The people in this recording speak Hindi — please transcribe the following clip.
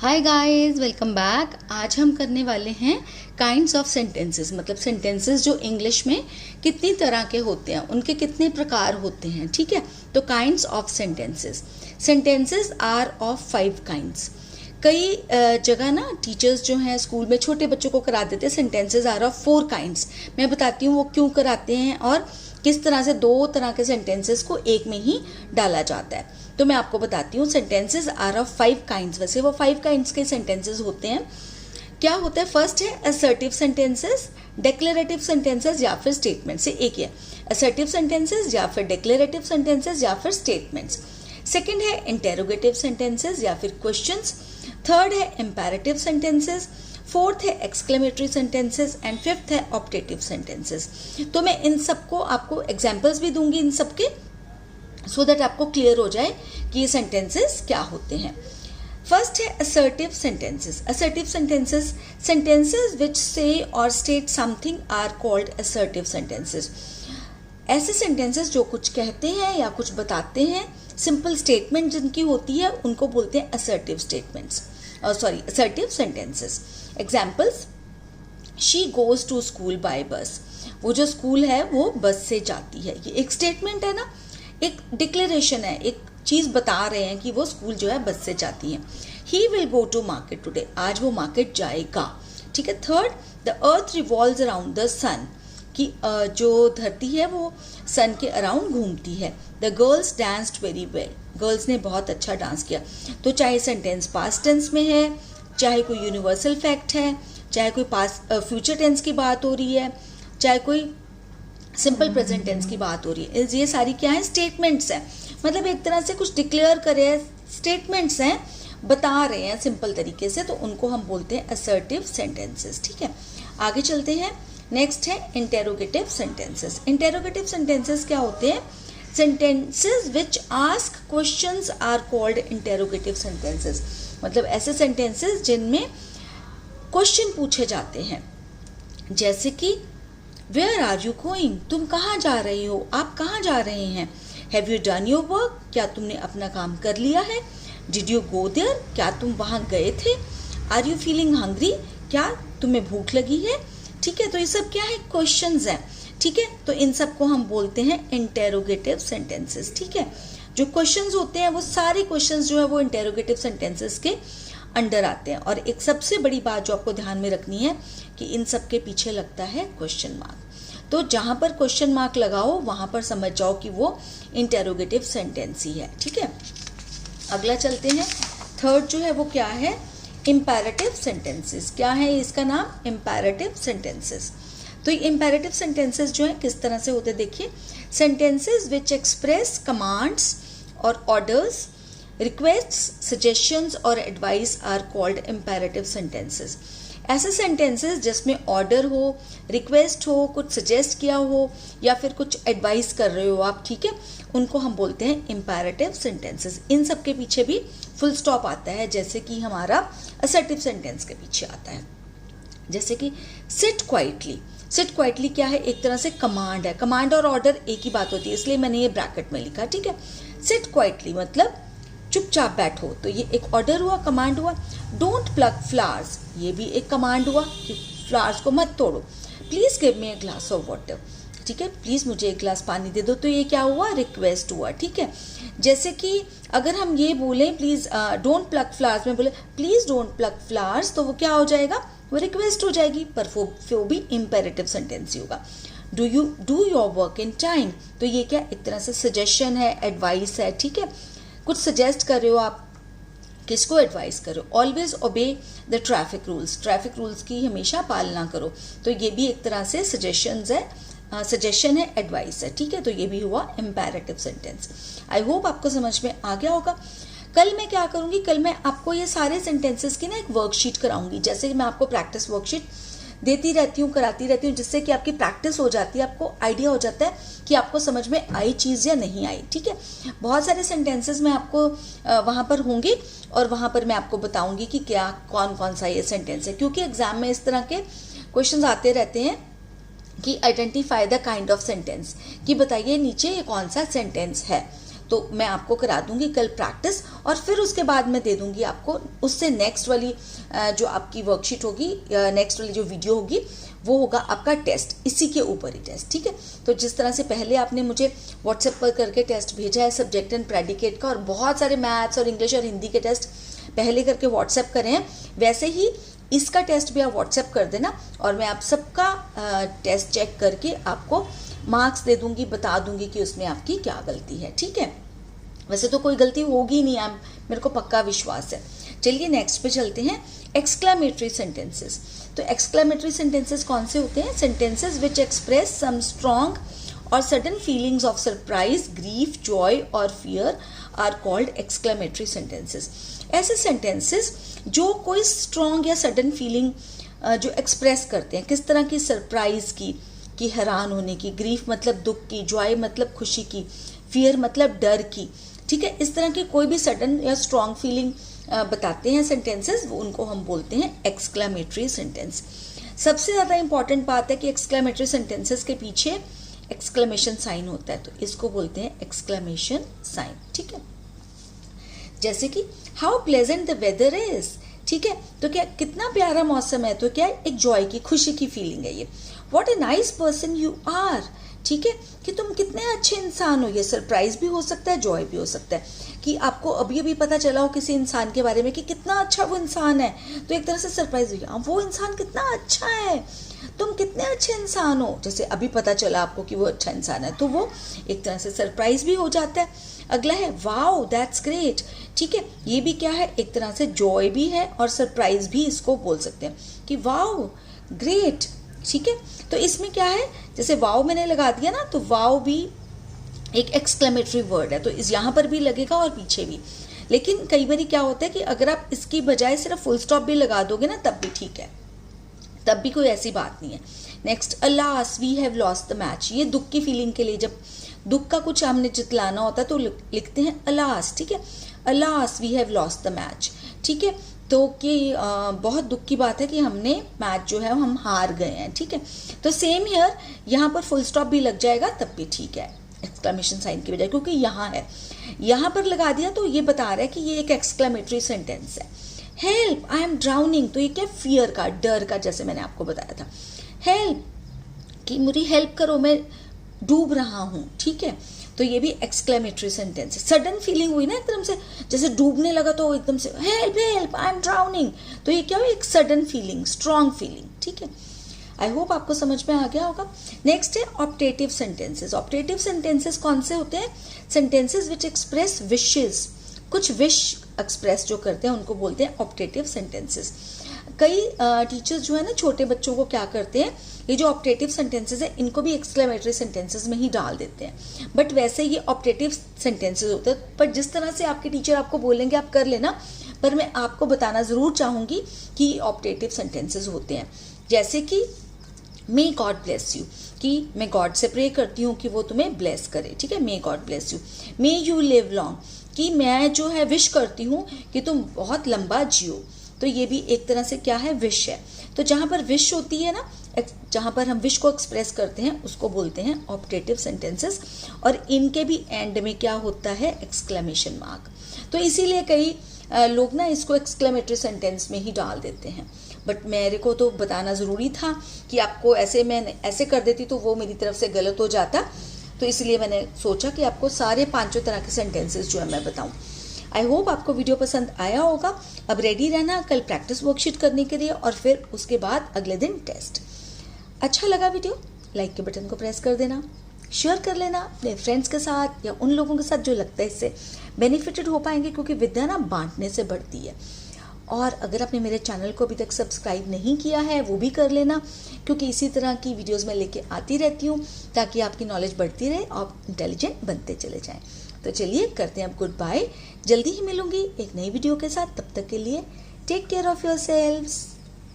Hi guys, welcome back. आज हम करने वाले हैं काइंड्स ऑफ सेंटेंसेस, मतलब सेंटेंसेस जो इंग्लिश में कितनी तरह के होते हैं, उनके कितने प्रकार होते हैं। ठीक है, तो kinds of sentences. Sentences are of 5 kinds. कई जगह ना टीचर्स जो हैं स्कूल में छोटे बच्चों को करा देते हैं सेंटेंसेस आर ऑफ 4 काइंड्स। मैं बताती हूँ वो क्यों कराते हैं और किस तरह से 2 तरह के सेंटेंसेस को एक में ही डाला जाता है। तो मैं आपको बताती हूँ सेंटेंसेस आर ऑफ 5 काइंड्स। वैसे वो 5 काइंड्स के सेंटेंसेस होते हैं। क्या होता है? फर्स्ट है असर्टिव सेंटेंसेस, डिक्लेरेटिव सेंटेंसेस या फिर स्टेटमेंट से एक है असर्टिव सेंटेंसेस या फिर डिक्लेरेटिव सेंटेंसेस या फिर स्टेटमेंट्स। सेकंड है इंटेरोगेटिव सेंटेंसेस या फिर क्वेश्चंस। थर्ड है इंपेरेटिव सेंटेंसेस। फोर्थ है एक्सक्लेमेटरी सेंटेंसेस एंड फिफ्थ है ऑप्टेटिव सेंटेंसेस। तो मैं इन सबको आपको एग्जांपल्स भी दूंगी इन सबके, सो दैट आपको क्लियर हो जाए कि ये सेंटेंसेस क्या होते हैं। फर्स्ट है assertive sentences. Assertive sentences, sentences which say or state something are called assertive sentences. ऐसे सेंटेंसेस जो कुछ कहते हैं या कुछ बताते हैं, सिंपल स्टेटमेंट जिनकी होती है, उनको बोलते हैं assertive statements, assertive sentences. Examples, she goes to school by bus. वो जो स्कूल है वो बस से जाती है। ये एक स्टेटमेंट है ना, एक डिक्लेरेशन है, एक चीज बता रहे हैं कि वो स्कूल जो है बस से जाती है। He will go to market today. आज वो मार्केट जाएगा। ठीक है। Third, the earth revolves around the sun. कि जो धरती है वो सन के अराउंड घूमती है। The girls danced very well. Girls ने बहुत अच्छा डांस किया। तो चाहे सेंटेंस पास्ट टेंस में है, चाहे कोई यूनिवर्सल फैक्ट है, चाहे कोई पास्ट फ्यूचर टेंस की बात हो रही है, चाहे कोई सिंपल प्रेजेंट टेंस की बात हो रही है, ये सारी क्या है? स्टेटमेंट्स हैं। मतलब एक तरह से कुछ डिक्लेयर करे, स्टेटमेंट्स हैं, बता रहे हैं सिंपल तरीके से, तो उनको हम बोलते हैं असर्टिव सेंटेंसेस। ठीक है, आगे चलते हैं। नेक्स्ट है इंटेरोगेटिव सेंटेंसेस। इंटेरोगेटिव सेंटेंसेस क्या होते हैं? Sentences which ask questions are called interrogative sentences. मतलब ऐसे सेंटेंसेस जिनमें क्वेश्चन पूछे जाते हैं, जैसे कि वेयर आर यू गोइंग? तुम कहाँ जा रही हो? आप कहाँ जा रहे हैं? Have you done your work? क्या तुमने अपना काम कर लिया है? Did you go there? क्या तुम वहाँ गए थे? Are you feeling hungry? क्या तुम्हें भूख लगी है? ठीक है, तो ये सब क्या है? क्वेश्चंस हैं। ठीक है, तो इन सब को हम बोलते हैं इंटेरोगेटिव सेंटेंसेस। ठीक है, जो क्वेश्चंस होते हैं वो सारे क्वेश्चंस जो है वो इंटेरोगेटिव सेंटेंसेस के अंडर आते हैं। और एक सबसे बड़ी बात जो आपको ध्यान में रखनी है कि इन सब के पीछे लगता है क्वेश्चन मार्क। तो जहां पर क्वेश्चन मार्क लगाओ वहां पर समझ जाओ कि वो इंटेरोगेटिव सेंटेंस ही है। ठीक है, अगला चलते हैं। थर्ड जो है वो क्या है? Imperative sentences. क्या है इसका नाम? Imperative sentences. तो ये इंपेरेटिव सेंटेंसेस जो है किस तरह से होते हैं देखिए। Sentences which express commands or orders, requests, suggestions or advice are called imperative sentences. ऐसे सेंटेंसेस जिसमें ऑर्डर हो, रिक्वेस्ट हो, कुछ सजेस्ट किया हो या फिर कुछ एडवाइस कर रहे हो आप, ठीक है, उनको हम बोलते हैं इंपेरेटिव सेंटेंसेस। इन सब के पीछे भी फुल स्टॉप आता है, जैसे कि हमारा असर्टिव सेंटेंस के पीछे आता है। जैसे कि सिट क्वाइटली। सिट क्वाइटली क्या है? एक तरह से कमांड है। कमांड और ऑर्डर एक ही बात होती है, इसलिए मैंने ये ब्रैकेट में लिखा। ठीक है, सिट क्वाइटली मतलब चुपचाप बैठो, तो ये एक ऑर्डर हुआ, कमांड हुआ। डोंट प्लग फ्लावर्स, ये भी एक कमांड हुआ कि फ्लावर्स को मत तोड़ो। Please give me a glass of water. ठीक है, प्लीज मुझे एक गिलास पानी दे दो, तो ये क्या हुआ? रिक्वेस्ट हुआ। ठीक है, जैसे कि अगर हम ये बोले प्लीज डोंट प्लग फ्लावर्स में बोले प्लीज डोंट प्लग फ्लावर्स, तो वो क्या हो जाएगा? वो रिक्वेस्ट हो जाएगी, पर वो भी इंपेरेटिव सेंटेंस ही होगा। Do you do your work in time, तो ये क्या? एक तरह से सजेशन है, एडवाइस है। ठीक है, कुछ सजेस्ट कर रहे हो आप, किसको एडवाइस करो। Always obey the traffic rules, traffic rules की हमेशा पालना करो, तो ये भी एक तरह से सजेशंस है, सजेशन है, एडवाइस है। ठीक है, तो ये भी हुआ इंपेरेटिव सेंटेंस। आई होप आपको समझ में आ गया होगा। कल मैं क्या करूंगी? कल मैं आपको ये सारे सेंटेंसेस की ना एक वर्कशीट कराऊंगी। जैसे कि मैं आपको प्रैक्टिस वर्कशीट देती रहती हूँ, कराती रहती हूँ, जिससे कि आपकी प्रैक्टिस हो जाती है, आपको आइडिया हो जाता है कि आपको समझ में आई चीज़ या नहीं आई। ठीक है, बहुत सारे सेंटेंसेस में आपको वहाँ पर होंगे और वहाँ पर मैं आपको बताऊंगी कि क्या कौन कौन सा ये सेंटेंस है, क्योंकि एग्जाम में इस तरह के क्वेश्चंस आते रहते हैं कि identify the kind of sentence, कि बताइए नीचे ये कौन सा सेंटेंस है। तो मैं आपको करा दूंगी कल प्रैक्टिस, और फिर उसके बाद मैं दे दूंगी आपको उससे नेक्स्ट वाली जो आपकी वर्कशीट होगी, नेक्स्ट वाली जो वीडियो होगी वो होगा आपका टेस्ट, इसी के ऊपर ही टेस्ट, ठीक है। तो जिस तरह से पहले आपने मुझे व्हाट्सएप पर करके टेस्ट भेजा है सब्जेक्ट एंड प्रेडिकेट का, और बहुत सारे मैथ्स और इंग्लिश और हिंदी के टेस्ट पहले करके व्हाट्सएप करें हैं, वैसे ही इसका टेस्ट भी आप व्हाट्सएप कर देना, और मैं आप सबका टेस्ट चेक करके आपको मार्क्स दे दूंगी, बता दूंगी कि उसमें आपकी क्या गलती है, ठीक है। वैसे तो कोई गलती होगी नहीं, मेरे को पक्का विश्वास है। चलिए नेक्स्ट पे चलते हैं, एक्सक्लेमेटरी सेंटेंसेस। तो एक्सक्लेमेटरी सेंटेंसेस कौन से होते हैं? Sentences which express some strong और sudden feelings of surprise, grief, joy और fear are called exclamatory sentences. ऐसे सेंटेंसेस जो कोई स्ट्रॉन्ग या सडन फीलिंग जो एक्सप्रेस करते हैं, किस तरह की? सरप्राइज की हैरान होने की, ग्रीफ मतलब दुख की, जॉय मतलब खुशी की, फियर मतलब डर की, ठीक है। इस तरह की कोई भी सडन या स्ट्रॉन्ग फीलिंग बताते हैं सेंटेंसेस, उनको हम बोलते हैं एक्सक्लेमेटरी सेंटेंस। सबसे ज़्यादा इंपॉर्टेंट बात है कि एक्सक्लेमेटरी सेंटेंसेस के पीछे एक्सक्लेमेशन साइन होता है, तो इसको बोलते हैं एक्सक्लेमेशन साइन, ठीक है। जैसे कि how pleasant the weather is, ठीक है, तो क्या कितना प्यारा मौसम है, तो क्या एक जॉय की, खुशी की फीलिंग है ये। What a nice person you are, ठीक है, कि तुम कितने अच्छे इंसान हो, ये सरप्राइज भी हो सकता है, जॉय भी हो सकता है कि आपको अभी अभी पता चला हो किसी इंसान के बारे में कि कितना अच्छा वो इंसान है, तो एक तरह से सरप्राइज हो गया, वो इंसान कितना अच्छा है, तुम कितने अच्छे इंसान हो, जैसे अभी पता चला आपको कि वो अच्छा इंसान है, तो वो एक तरह से सरप्राइज भी हो जाता है। अगला है वाओ दैट्स ग्रेट, ठीक है, ये भी क्या है, एक तरह से जॉय भी है और सरप्राइज भी इसको बोल सकते हैं कि वाओ ग्रेट, ठीक है। तो इसमें क्या है, जैसे वाओ मैंने लगा दिया ना, तो वाओ भी एक एक्सक्लेमेटरी वर्ड है, तो इस यहाँ पर भी लगेगा और पीछे भी। लेकिन कई बार क्या होता है कि अगर आप इसकी बजाय सिर्फ फुल स्टॉप भी लगा दोगे ना, तब भी ठीक है, तब भी कोई ऐसी बात नहीं है। Next, alas we have lost the match, ये दुख की फीलिंग के लिए, जब दुख का कुछ हमने जितलाना होता है तो लिखते हैं अलास, ठीक है, alas we have lost the match, ठीक है। तो कि बहुत दुख की बात है कि हमने मैच जो है हम हार गए हैं, ठीक है। तो सेम हियर, यहाँ पर फुल स्टॉप भी लग जाएगा तब भी ठीक है, एक्सक्लेमेशन साइन की बजाय, क्योंकि यहाँ है, यहाँ पर लगा दिया तो ये बता रहा है कि ये एक एक्सक्लेमेटरी सेंटेंस है। हेल्प आई एम ड्राउनिंग, तो ये क्या, फियर का, डर का, जैसे मैंने आपको बताया था। हेल्प, कि मेरी हेल्प करो, मैं डूब रहा हूँ, ठीक है, तो ये भी एक्सक्लेमेटरी सेंटेंस है। सडन फीलिंग हुई ना एकदम से, जैसे डूबने लगा तो एकदम से help help I am drowning, तो ये क्या हुई, एक सडन फीलिंग, स्ट्रॉन्ग फीलिंग, ठीक है। आई होप आपको समझ में आ गया होगा। नेक्स्ट है ऑप्टेटिव सेंटेंसेस। ऑप्टेटिव सेंटेंसेस कौन से होते हैं? सेंटेंसेस विच एक्सप्रेस विशेस, कुछ विश एक्सप्रेस जो करते हैं उनको बोलते हैं ऑप्टेटिव सेंटेंसेस। कई टीचर्स जो है ना छोटे बच्चों को क्या करते हैं, ये जो ऑप्टेटिव सेंटेंसेस है इनको भी एक्सक्लेमेटरी सेंटेंसेस में ही डाल देते हैं, बट वैसे ये ऑप्टेटिव सेंटेंसेस होते हैं। पर जिस तरह से आपके टीचर आपको बोलेंगे आप कर लेना, पर मैं आपको बताना ज़रूर चाहूँगी कि ऑप्टेटिव सेंटेंसेस होते हैं। जैसे कि मे गॉड ब्लेस यू, कि मैं गॉड से प्रे करती हूँ कि वो तुम्हें ब्लेस करे, ठीक है, may God bless you. May you live long, कि मैं जो है विश करती हूँ कि तुम बहुत लंबा जियो, तो ये भी एक तरह से क्या है, विश है। तो जहाँ पर विश होती है ना, जहाँ पर हम विश को एक्सप्रेस करते हैं उसको बोलते हैं ऑप्टेटिव सेंटेंसेस, और इनके भी एंड में क्या होता है, एक्सक्लेमेशन मार्क। तो इसीलिए कई लोग ना इसको एक्सक्लेमेटरी सेंटेंस में ही डाल देते हैं, बट मेरे को तो बताना ज़रूरी था कि आपको ऐसे, मैं ऐसे कर देती तो वो मेरी तरफ से गलत हो जाता, तो इसलिए मैंने सोचा कि आपको सारे 5 तरह के सेंटेंसेस जो है मैं बताऊं। आई होप आपको वीडियो पसंद आया होगा। अब रेडी रहना कल प्रैक्टिस वर्कशीट करने के लिए, और फिर उसके बाद अगले दिन टेस्ट। अच्छा लगा वीडियो, लाइक के बटन को प्रेस कर देना, शेयर कर लेना अपने फ्रेंड्स के साथ या उन लोगों के साथ जो लगता है इससे बेनिफिटेड हो पाएंगे, क्योंकि विद्या ना बांटने से बढ़ती है। और अगर आपने मेरे चैनल को अभी तक सब्सक्राइब नहीं किया है वो भी कर लेना, क्योंकि इसी तरह की वीडियोस मैं लेके आती रहती हूँ, ताकि आपकी नॉलेज बढ़ती रहे और इंटेलिजेंट बनते चले जाएं। तो चलिए करते हैं अब गुड बाय, जल्दी ही मिलूंगी एक नई वीडियो के साथ। तब तक के लिए टेक केयर ऑफ़ योरसेल्व्स।